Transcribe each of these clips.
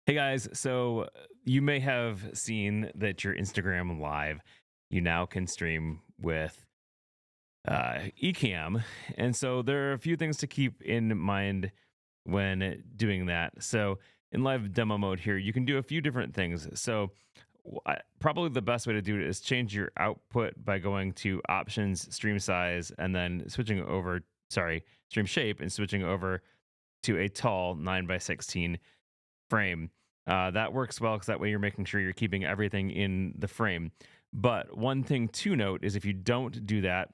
Hey guys, so you may have seen that your Instagram Live, you now can stream with Ecamm. And so there are a few things to keep in mind when doing that. So in live demo mode here, you can do a few different things. So probably the best way to do it is change your output by going to options, stream size, and then stream shape and switching over to a tall 9 by 16 frame. That works well because that way you're making sure you're keeping everything in the frame. But one thing to note is if you don't do that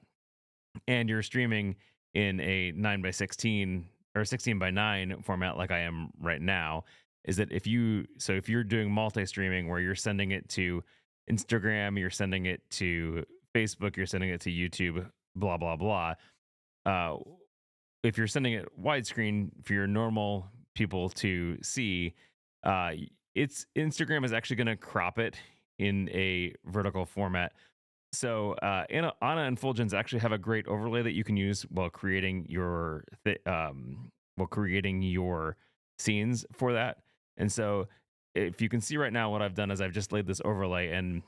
and you're streaming in a 9 by 16 or 16 by 9 format like I am right now, is that if you're doing multi-streaming where you're sending it to Instagram, you're sending it to Facebook, you're sending it to YouTube, blah blah blah. Uh, if you're sending it widescreen for your normal people to see, it's Instagram is actually going to crop it in a vertical format. So Anna and Fulgens actually have a great overlay that you can use while creating your scenes for that. And so if you can see right now, what I've done is I've just laid this overlay, and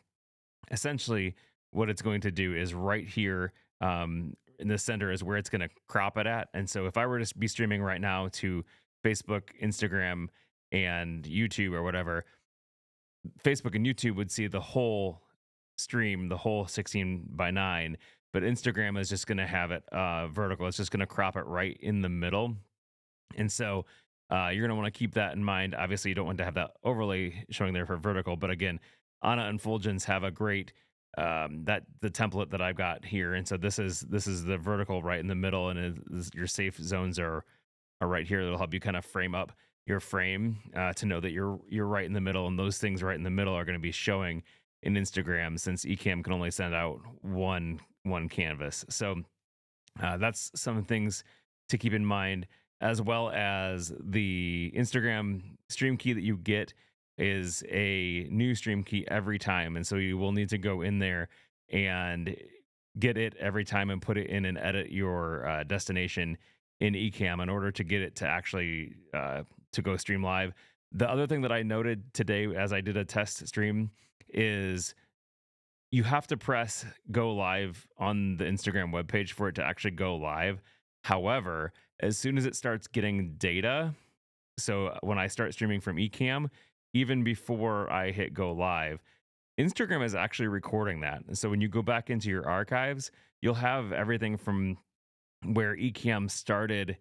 essentially what it's going to do is right here in the center is where it's going to crop it at. And so if I were to be streaming right now to Facebook, Instagram, and YouTube or whatever, Facebook and YouTube would see the whole stream, the whole 16 by 9, but Instagram is just going to have it vertical. It's just going to crop it right in the middle. And so you're going to want to keep that in mind. Obviously, you don't want to have that overlay showing there for vertical, but again, Anna and Fulgens have a great that the template that I've got here. And so this is the vertical right in the middle, and your safe zones are right here. That'll help you kind of frame up your frame to know that you're right in the middle, and those things right in the middle are going to be showing in Instagram, since Ecamm can only send out one canvas. So that's some things to keep in mind, as well as the Instagram stream key that you get is a new stream key every time. And so you will need to go in there and get it every time and put it in and edit your destination in Ecamm in order to get it to actually to go stream live. The other thing that I noted today as I did a test stream is you have to press go live on the Instagram webpage for it to actually go live. However, as soon as it starts getting data, so when I start streaming from Ecamm, even before I hit go live, Instagram is actually recording that. And so when you go back into your archives, you'll have everything from where Ecamm started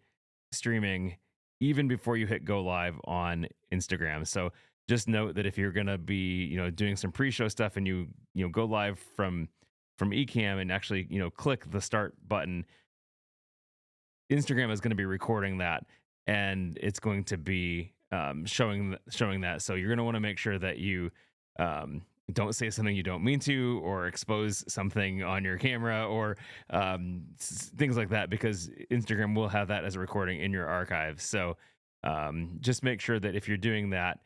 streaming even before you hit go live on Instagram. So just note that if you're going to be, doing some pre-show stuff and you go live from Ecamm and actually, click the start button, Instagram is going to be recording that, and it's going to be showing that. So you're going to want to make sure that you don't say something you don't mean to, or expose something on your camera, or things like that, because Instagram will have that as a recording in your archive. So just make sure that if you're doing that,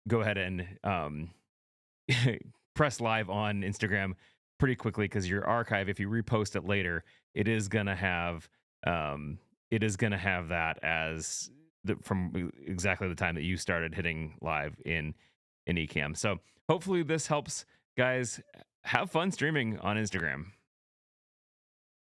go ahead and press live on Instagram pretty quickly, because your archive, if you repost it later, it is gonna have that as from exactly the time that you started hitting live in Ecamm. So hopefully this helps, guys. Have fun streaming on Instagram.